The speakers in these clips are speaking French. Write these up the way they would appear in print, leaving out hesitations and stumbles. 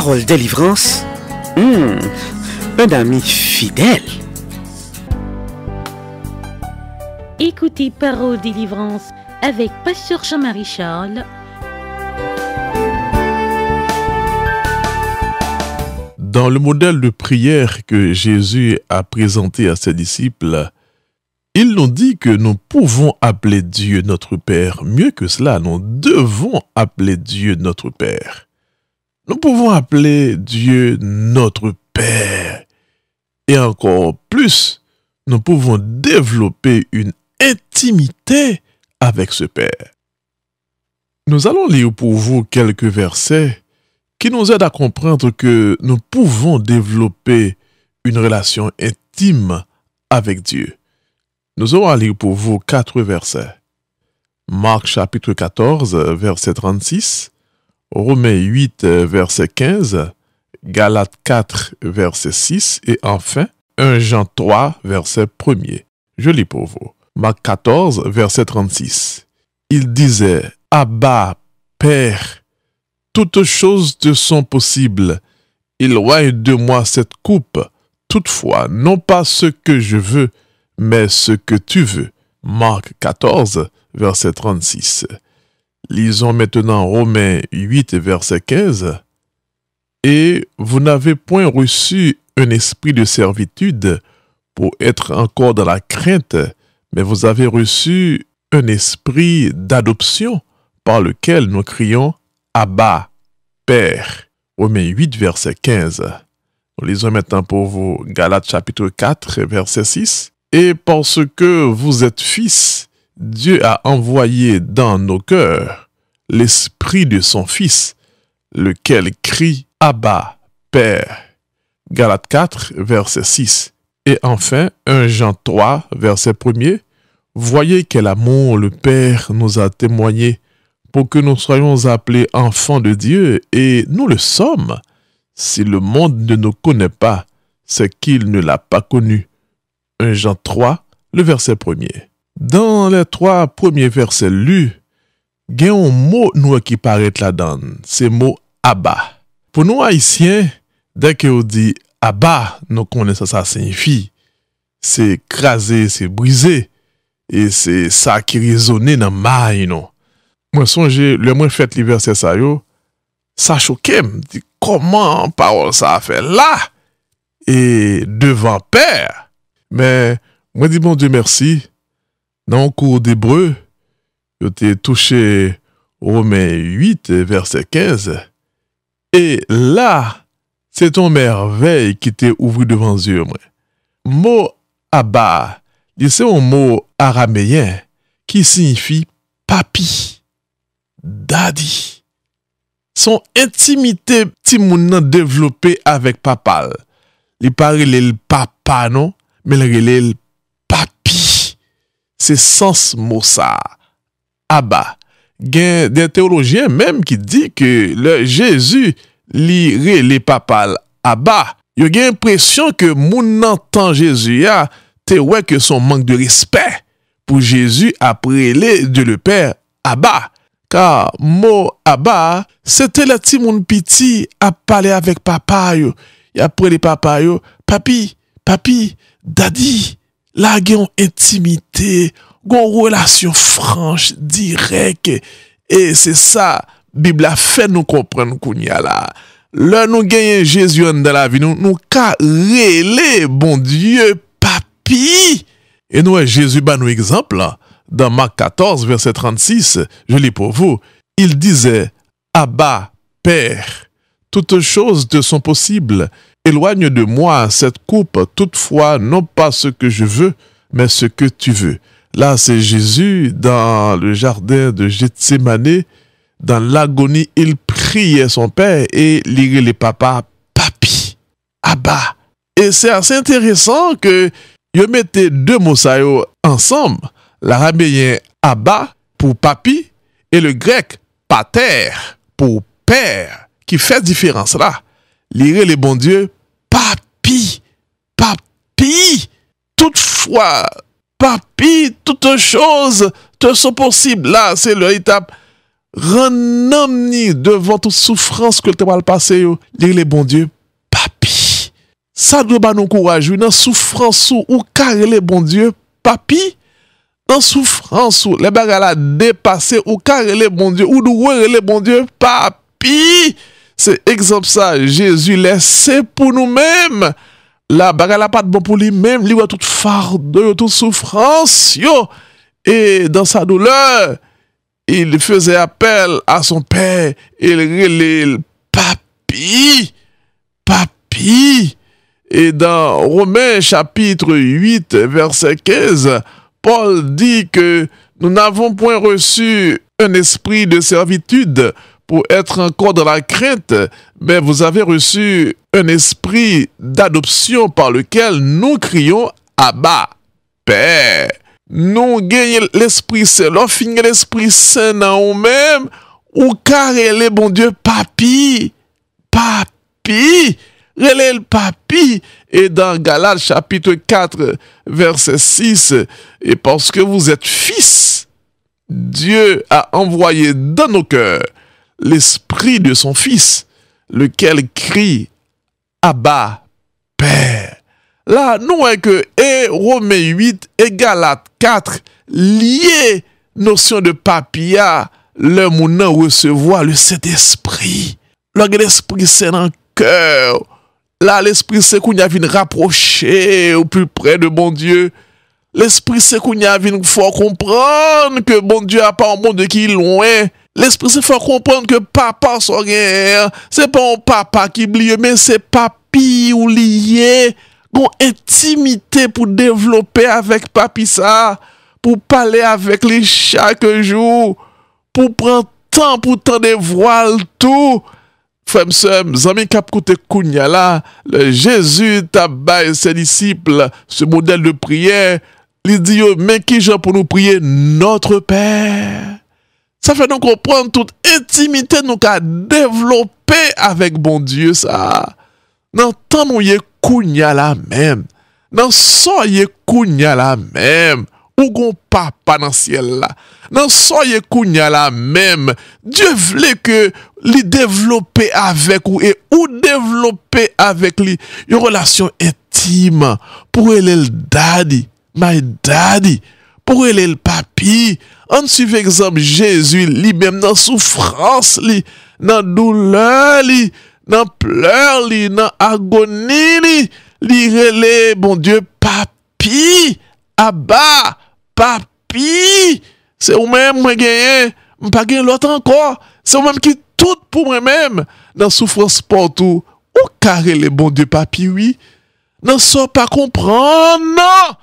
Parole délivrance, un ami fidèle. Écoutez Parole délivrance avec Pasteur Jean-Marie Charles. Dans le modèle de prière que Jésus a présenté à ses disciples, il nous dit que nous pouvons appeler Dieu notre Père. Mieux que cela, nous devons appeler Dieu notre Père. Nous pouvons appeler Dieu notre Père. Et encore plus, nous pouvons développer une intimité avec ce Père. Nous allons lire pour vous quelques versets qui nous aident à comprendre que nous pouvons développer une relation intime avec Dieu. Nous allons lire pour vous 4 versets. Marc chapitre 14, verset 36, Romains 8, verset 15, Galates 4, verset 6 et enfin 1 Jean 3, verset 1er. Je lis pour vous. Marc 14, verset 36. Il disait, « Abba, Père, toutes choses te sont possibles. Éloigne de moi cette coupe. Toutefois, non pas ce que je veux, mais ce que tu veux. » Marc 14, verset 36. Lisons maintenant Romains 8, verset 15. « Et vous n'avez point reçu un esprit de servitude pour être encore dans la crainte, mais vous avez reçu un esprit d'adoption par lequel nous crions « Abba, Père ». Romains 8, verset 15. Nous lisons maintenant pour vous Galates chapitre 4, verset 6. « Et parce que vous êtes fils, Dieu a envoyé dans nos cœurs l'esprit de son Fils, lequel crie « Abba, Père ». Galates 4, verset 6. Et enfin, 1 Jean 3, verset 1er. Voyez quel amour le Père nous a témoigné pour que nous soyons appelés enfants de Dieu, et nous le sommes. Si le monde ne nous connaît pas, c'est qu'il ne l'a pas connu. 1 Jean 3, le verset 1er. Dans les 3 premiers versets lus, il y a un mot nous qui paraît là-dedans, c'est le mot Abba. Pour nous haïtiens, dès qu'on dit Abba, nous connaissons ça signifie. C'est craser, c'est briser. Et c'est ça qui résonne dans ma non. Moi songe, le moins fait les versets ça yo, ça choquait, me dit comment parole ça a fait là et devant Père. Mais moi dis bon Dieu merci. Dans le cours d'hébreu, j'ai touché Romains 8, verset 15. Et là, c'est ton merveille qui t'est ouvert devant les yeux. Mot Abba, c'est un mot araméen qui signifie papi, daddy. Son intimité, petit moun développé avec papa. Il parle le papa, non? Mais il le papi. C'est sens mot ça. Abba. Il y a des théologiens même qui disent que le Jésus lirait les papas Abba. Il y a l'impression que moun entend Jésus a te ouais que son manque de respect pour Jésus après les de le Père Abba. Car mot Abba, c'était le petit moun petit à parler avec papa yo. Et après les papa yo, papi, daddy. Là, il y a une intimité, une relation franche, directe. Et c'est ça, la Bible a fait nous comprendre qu'on y a là. Là, nous gagnons Jésus dans la vie, nous carrelons, bon Dieu, papi. Et nous, Jésus, nous exemple, dans Marc 14, verset 36, je lis pour vous. Il disait, Abba, Père, toutes choses te sont possibles. Éloigne de moi cette coupe, toutefois, non pas ce que je veux, mais ce que tu veux. Là, c'est Jésus dans le jardin de Gethsémane, dans l'agonie, il priait son père et lirait les papas, papi, Abba. Et c'est assez intéressant que il mettait 2 mots ça ensemble, l'araméen Abba pour papi et le grec pater pour père, qui fait différence là. Lire les bons dieux, papi, toutefois, papi, toutes choses te sont possibles. Là, c'est l'étape Rendant ni devant toute souffrance que le mal passé, dire les bon Dieu, papi. Ça doit pas nous courager dans souffrance ou carré les bon Dieu, papi. Dans souffrance ou les bagages la dépassé ou carré les bon Dieu ou doit les bon Dieu, papi. C'est exemple ça, Jésus laissé pour nous-mêmes. La bagarre la pas de bon pour lui-même, lui a toute fardeau, toute souffrance, yo. Et dans sa douleur, il faisait appel à son père, il relait papi, papi. Et dans Romains chapitre 8, verset 15, Paul dit que nous n'avons point reçu un esprit de servitude pour être encore dans la crainte, mais vous avez reçu un esprit d'adoption par lequel nous crions Abba, Père. Nous gagnons l'Esprit Saint, l'offre l'Esprit Saint dans nous-mêmes, ou carré les bon Dieu, papi, papi, relève le papi. Et dans Galates chapitre 4, verset 6, et parce que vous êtes fils, Dieu a envoyé dans nos cœurs l'esprit de son fils, lequel crie Abba, Père. Là, nous voyons que et Romains 8 et Galates 4 lié notion de papilla, le moun recevoir le Saint-Esprit. L'esprit c'est dans le cœur. Là, l'Esprit c'est qu'on y a venu rapprocher au plus près de bon Dieu. L'Esprit c'est qu'on y a venu faut comprendre que bon Dieu a pas un monde qui est loin. L'Esprit c'est faut comprendre que papa son rien. C'est pas un papa qui oublie, mais c'est papi ou lié. Une intimité pour développer avec papi ça, pour parler avec lui chaque jour, pour prendre temps pour tendre voile tout. Frère, amis cap côté kounya là, Jésus t'a baillé ses disciples ce modèle de prière. Il dit mais qui gens pour nous prier notre Père. Ça fait donc comprendre toute intimité nous qu'a développer avec bon Dieu ça. Dans temps nous y kounya la même. Dans soye kounya la même. Ou gon papa dans ciel là. Dans soye kounya la même. Dieu voulait que li développer avec ou et ou développer avec lui une relation intime pour elle le daddy, my daddy, pour elle le papi. On suit exemple Jésus lui-même dans souffrance li, dans douleur li, dans pleurs li, dans agonie li relè bon Dieu papi, Abba, papi. C'est ou même moi gagné, m'pas gagné l'autre encore. C'est ou même qui tout pour moi-même dans souffrance partout. Ou carré les bon Dieu papi oui. Non sans pas comprendre non.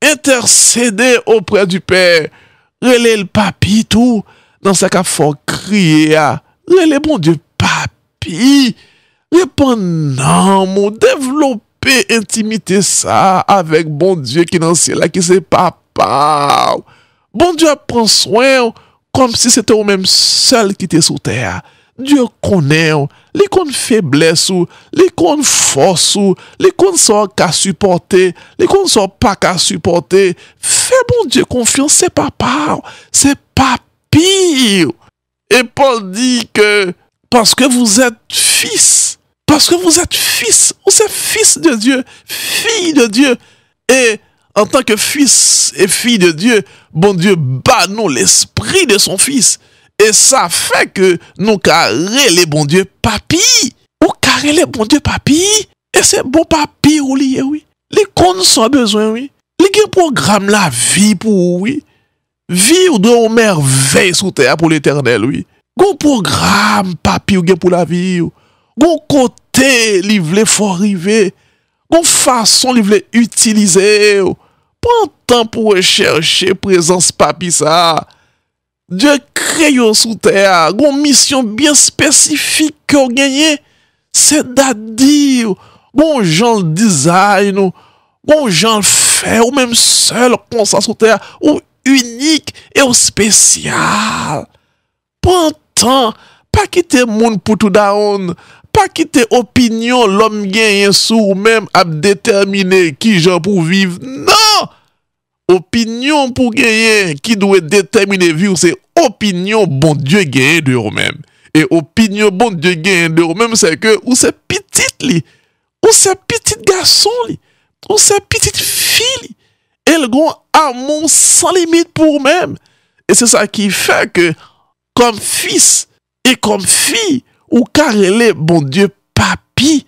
Intercéder auprès du Père. Relè le papi tout. Dans ce cas faut crier à relè bon Dieu papi. Répondant mon développer intimité ça avec bon Dieu qui dans le ciel là qui c'est papa. Bon Dieu prend soin comme si c'était au même seul qui était sur terre. Dieu connaît les connaît faiblesse ou les connaît force ou les connaît sont qu'à supporter, les connaît sont pas qu'à supporter. Fais bon Dieu confiance, c'est papa, c'est papi. Et Paul dit que parce que vous êtes fils, parce que vous êtes fils, vous êtes fils de Dieu, fille de Dieu. Et en tant que fils et fille de Dieu, bon Dieu bat nous l'esprit de son fils. Et ça fait que nous carré les bon Dieu papi. Ou carré les bon Dieu papi. Et c'est bon papi ou lié, oui. Les cons sont besoin, oui. Les programme la vie pour, oui. Vie ou de merveille sous terre pour l'éternel, oui. Gon programme papi ou pour la vie, ou. Gon côté livre faut arriver. Gon façon livre utiliser. Prends temps pour rechercher présence papi ça. Dieu crée sous terre. Gon mission bien spécifique qu'on gagne. C'est d'adi. Gon gens le design. Gon gens le fait ou même seul comme ça sous terre ou unique et ou spécial. Prends temps, pas quitter monde pour tout down. Pas quitter opinion l'homme gagne sous même à déterminer qui j'en pour vivre. Non! opinion pour gagner qui doit déterminer vie, c'est opinion bon Dieu gagne de vous-même. Et opinion bon Dieu gagne de vous-même, c'est que ou c'est petite li, ou c'est petit garçon li, ou c'est petite fille li. Elle a un amour sans limite pour vous-même. Et c'est ça qui fait que comme fils et comme fille, ou carrelé bon Dieu papi,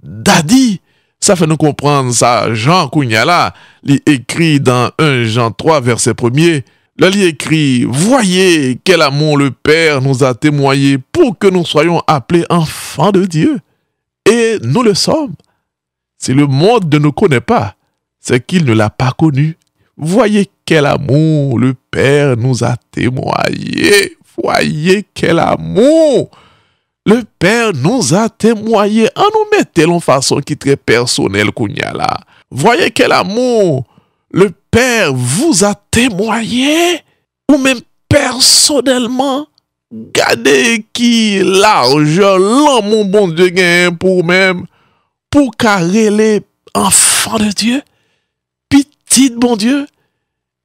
daddy. Ça fait nous comprendre ça. Jean Kounyala, il écrit dans 1 Jean 3, verset 1er. Là, il écrit, voyez quel amour le Père nous a témoigné pour que nous soyons appelés enfants de Dieu. Et nous le sommes. Si le monde ne nous connaît pas, c'est qu'il ne l'a pas connu. Voyez quel amour le Père nous a témoigné. Voyez quel amour le Père nous a témoigné. En nous mettant en façon qui est très personnelle qu'on y a là. Voyez quel amour le Père vous a témoigné. Ou même personnellement. Gardez qui large l'amour bon Dieu gagne pour même. Pour carrer les enfants de Dieu. Petit bon Dieu.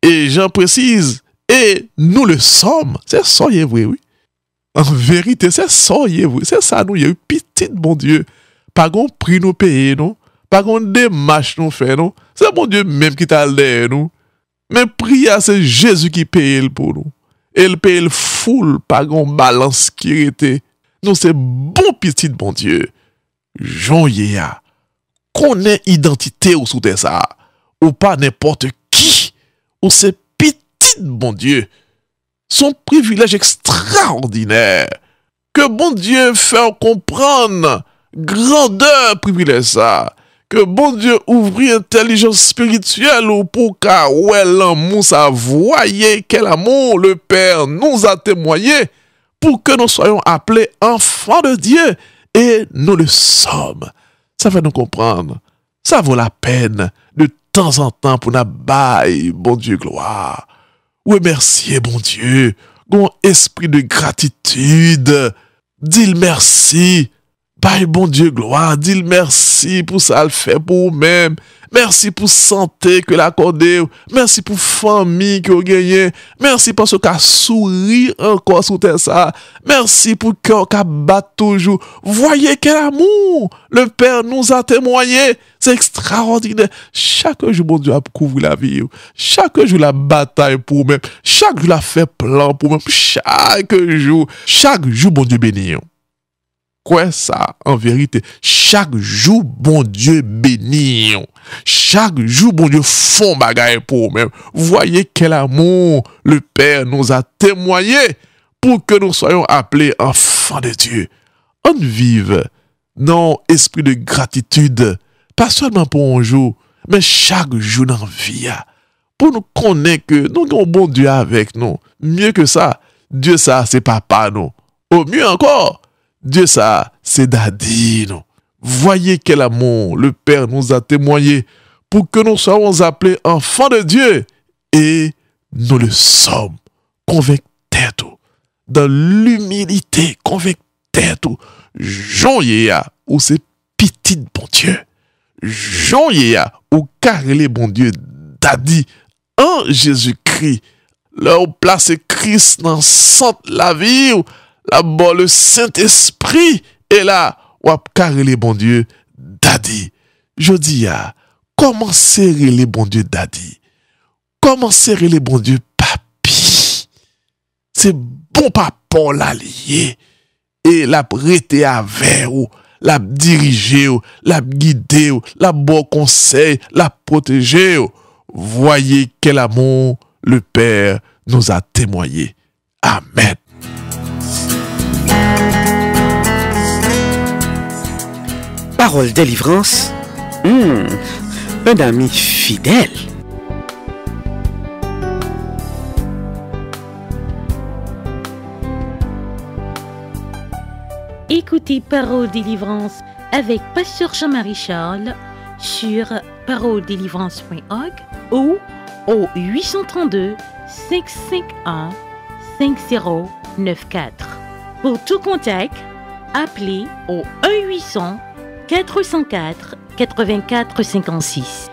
Et j'en précise. Et nous le sommes. C'est ça, c'est vrai, oui. En vérité, c'est ça, c'est ça, nous, il y a eu petit bon Dieu. Pas qu'on prix nous payer, non? Pas qu'on démarche nous faire, non? C'est bon Dieu même qui t'a l'air, nous. Mais prière, c'est Jésus qui paye pour nous. Et il paye le full, pas qu'on balance qui était. Nous, c'est bon petit bon Dieu. Jean Yéa, connaît identité ou sous ça. Ou pas n'importe qui. Ou c'est petit bon Dieu. Son privilège extraordinaire. Que bon Dieu fait comprendre grandeur privilège ça. Que bon Dieu ouvre intelligence spirituelle ou pour qu'à l'amour ça voyez quel amour le Père nous a témoigné pour que nous soyons appelés enfants de Dieu et nous le sommes. Ça fait nous comprendre. Ça vaut la peine de temps en temps pour nous bailler bon Dieu gloire. Oui, merci, bon Dieu. Bon esprit de gratitude. Dis merci. Bye, bon Dieu, gloire. Dis merci pour ça le fait pour vous-même. Merci pour santé que l'accordé. Merci pour famille que vous gagnez. Merci parce que vous souri encore sous ça. Merci pour cœur qui bat toujours. Voyez quel amour le Père nous a témoigné. C'est extraordinaire. Chaque jour, bon Dieu a couvert la vie. Chaque jour, la bataille pour vous-même. Chaque jour, la fait plan pour vous-même. Chaque jour, bon Dieu béni. Quoi ça, en vérité, chaque jour, bon Dieu béni. Chaque jour, bon Dieu font bagaille pour nous-mêmes. Voyez quel amour le Père nous a témoigné pour que nous soyons appelés enfants de Dieu. On vive dans l'esprit de gratitude, pas seulement pour un jour, mais chaque jour dans la vie, pour nous connaître que nous avons bon Dieu avec nous. Mieux que ça, Dieu ça, c'est papa nous. Au mieux encore, Dieu ça, c'est daddy nous. Voyez quel amour le Père nous a témoigné pour que nous soyons appelés enfants de Dieu. Et nous le sommes. Convaincus tout. Dans l'humilité, convaincus tout. Jean Yéa, ou c'est petit bon Dieu. Jean Yéa, ou carrelé bon Dieu, daddy, en Jésus-Christ. Là où place Christ dans sainte la vie, là-bas le Saint-Esprit est là, ou a carré les bons dieux, daddy. Je dis, comment serrer les bons dieux, daddy? Comment serrer les bons dieux, papi? C'est bon papa l'allié. Et la prêter avec ou, la diriger ou, la guider ou, la bon conseil, la protéger ou. Voyez quel amour le Père nous a témoigné. Amen. Parole délivrance. Un ami fidèle. Écoutez Parole délivrance avec Pasteur Jean-Marie Charles sur paroledélivrance.org ou au 832 551 5094. Pour tout contact, appelez au 1-800 404 84 56.